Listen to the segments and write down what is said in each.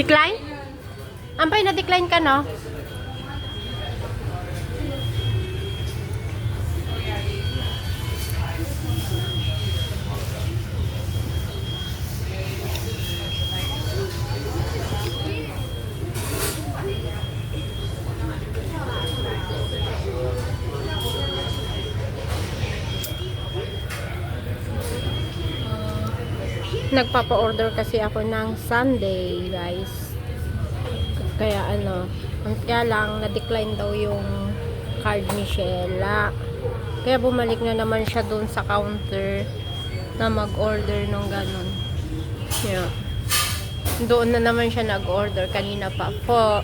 Decline? Ampay na decline ka, no? Nagpapa-order kasi ako ng Sunday, guys. Kaya kaya lang na-decline daw yung card ni Sheila. Kaya bumalik na naman siya doon sa counter na mag-order ng ganun. Yeah. Doon na naman siya nag-order kanina pa po.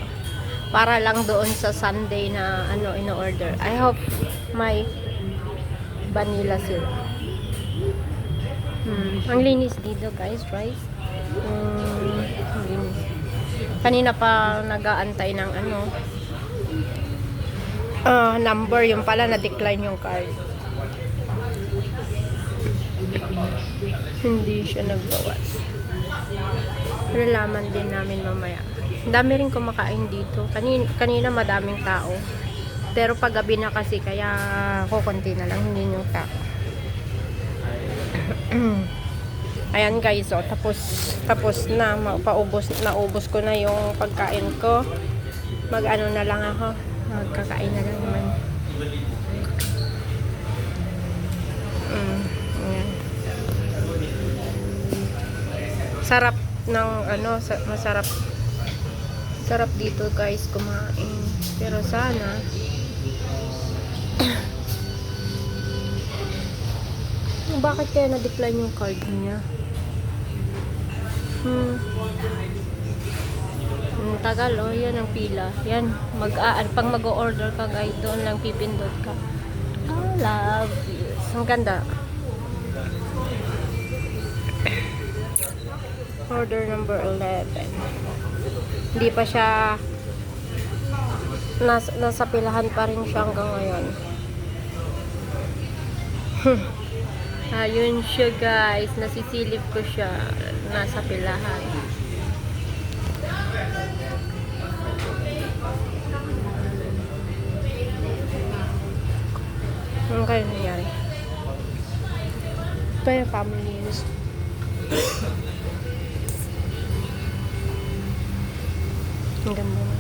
Para lang doon sa Sunday na in-order. I hope may vanilla sila. Ang linis dito, guys, right? Ang linis. Kanina pa nag-aantay ng number, yung pala na-decline yung card. Hindi siya nagbawas. Pero laman din namin mamaya. Ang dami rin kumakain dito. Kanina madaming tao. Pero pag gabi na kasi, kaya kukunti na lang, hindi yung tao. Ayan, guys, tapos na, naubos ko na yung pagkain ko. Na lang ako, magkakain na lang naman. Ayan. Sarap ng sarap dito, guys, kumain. Pero sana bakit kaya na-decline yung card niya? Tagal, yan ang pila. Yan, pag mag-o-order ka, guys, doon lang pipindot ka. I love this. Ang ganda. Order number 11. Hindi pa siya nasa pilahan pa rin siya hanggang ngayon. Ayun siya, guys. Nasisilip ko siya. Nasa pilahan. Ano kaya nangyari? Ito yung family news. Ang ganda naman.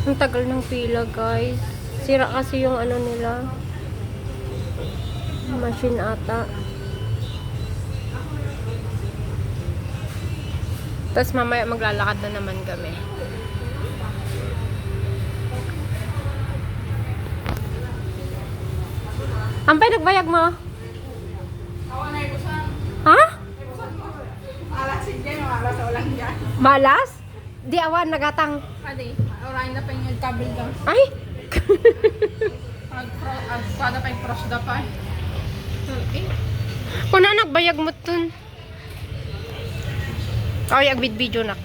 Ang tagal ng pila, guys. Sira kasi yung nila. Machine ata. Tapos mamaya maglalakad na naman kami. Ampay, nagbayag mo? Ha? Malas? Di awan, nagatang. Ade, orain na pa yung kabel daw. Ay!Pada pa yung cross da pa. Kung na nagbayag mo dun. Ay, video na.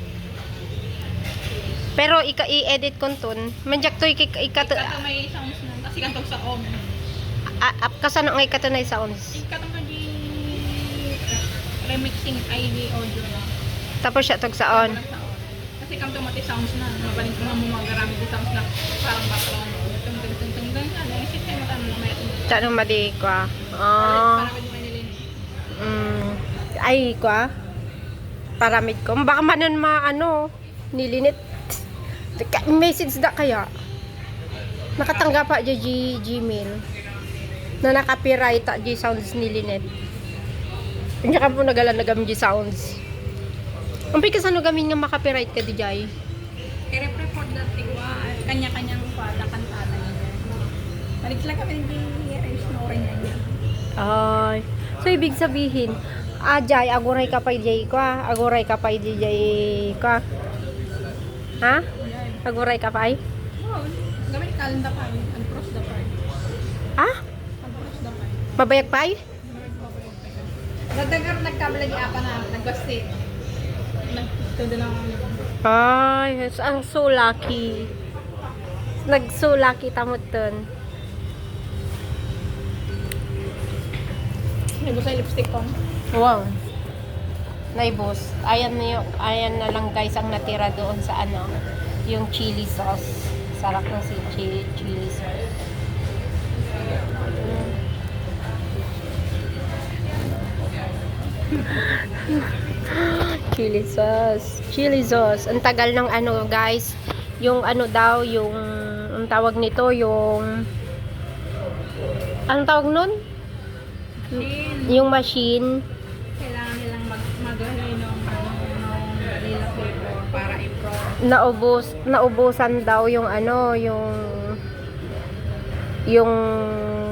Pero i-edit ko dun. Manjak to Ikato may sounds na. Kasi kantog sa om. Kasano nga ikato na sounds. Ikato ka di remixing ID audio na. Tapos siya tog sa on. Kasi kantog mati sounds na. Mabalik ko na mo magarami di sounds na parang background. Tung naisip kayo matano na may atong. Tanong mali ko Para ka di may nilin. Ay ko paramid ko. Baka manon nilinit. Message da kaya. Nakatanggap pa di Gmail. Na naka-copyright di sounds nilinit. Hindi ka po nagam di sounds. Ang pikas gamin nga maka-copyright ka di jay. I-report dati ko kanya-kanyang kwada kantada niya. Balik lang kami i-erase no rin niya. Ay. So ibig sabihin, jay aguray ka pa jay ko. Aguray ka pa jay ko. Ha? Aguray ka pa ay? Oo. Gamit kalenda pa. Uncross the part. Ah? Uncross the part. Babayag pa ay? Nagdagar nagkabala di apa na nagwasti. Ito din ang Ay, ang so lucky. Nag-so lucky tamot dun. Naibos sa lipstick ko. Wow. Naibos. Ayan na lang guys ang natira doon sa ano, yung chili sauce. Sarap ng chili sauce. Chili sauce. Chili sauce. Ang tagal ng ano guys. Yung ano daw, yung ang tawag nito, yung ang tawag nun? Yung machine. Kailangan nilang mag-ahay ng nila flavor para i-pro. Naubusan daw yung ano, yung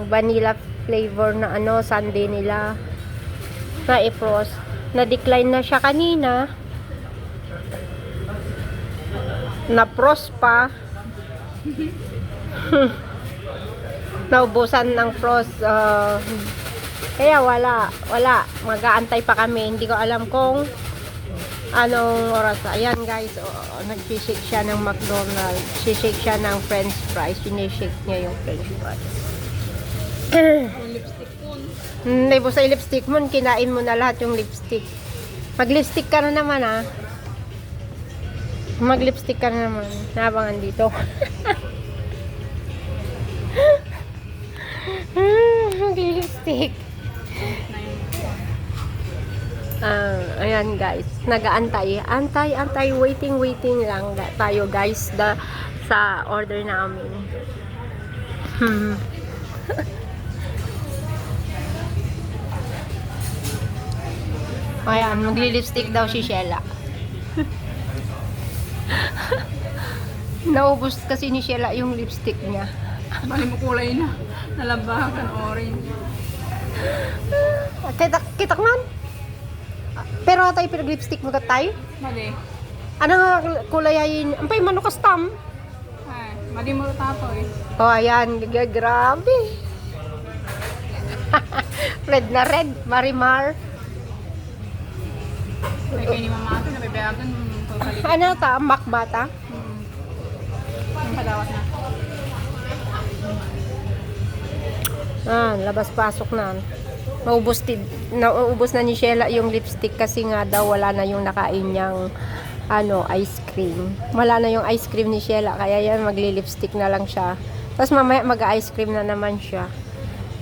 vanilla flavor na ano, sundae nila. Na-i-frost. Na-decline na siya kanina. Na-frost pa. Naubusan ng frost. Kaya wala. Mag-aantay pa kami. Hindi ko alam kung anong oras. Ayan guys, nag-shake siya ng McDonald's. Shake siya ng french fries. Sinishake niya yung french fries. Yung lipstick ko. Hindi po sa lipstick mo, kinain mo na lahat yung lipstick. Mag-lipstick ka na naman ah. Mag-lipstick ka na naman. Nabangan dito. Mag-lipstick. Ayan guys, nag-aantay. Antay, waiting lang tayo guys sa order namin. Ayan, magli-lipstick daw si Sheila. Naubos kasi ni Sheila yung lipstick niya. Bali mo kulay na. Nalabakan orange. Kita man. Pero tayo pinag-lipstick mo tayo. Bali. Ano nga kulay ay ampay manukas tam. Ay, mali mo tato eh. Oh, ayan, grabe. Red na red, Marimar. Ay, kayo ni mama ito, nabibayagan. Ano ta, makbata? Ang padawat na. Labas-pasok na. Naubos na ni Sheila yung lipstick kasi nga daw wala na yung nakain niyang ice cream. Wala na yung ice cream ni Sheila, kaya yan magli-lipstick na lang siya. Tapos mamaya mag-ice cream na naman siya.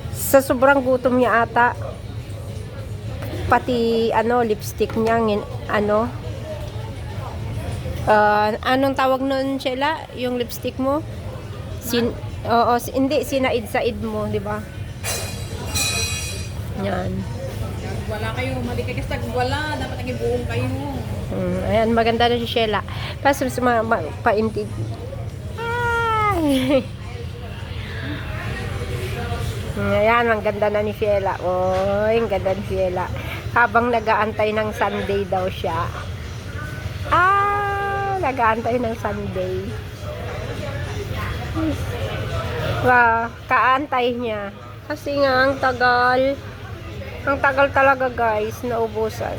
Sa sobrang gutom niya ata, pati lipstick niya anong tawag nun, Sheila? Yung lipstick mo? Hindi sinaid-said mo, di ba? Yan. Wala kayo, mali kayo kasi wala. Dapat naging buong kayo. Ayan, maganda na si Sheila. Tapos paintig. Ay! Ayan, ang ganda na ni Sheila. Oy, ang ganda ni Sheila. Habang nag-aantay ng Sunday daw siya. Nag-aantay ng Sunday. Wow, kaantay niya. Kasi nga, ang tagal. Ang tagal talaga guys, naubusan.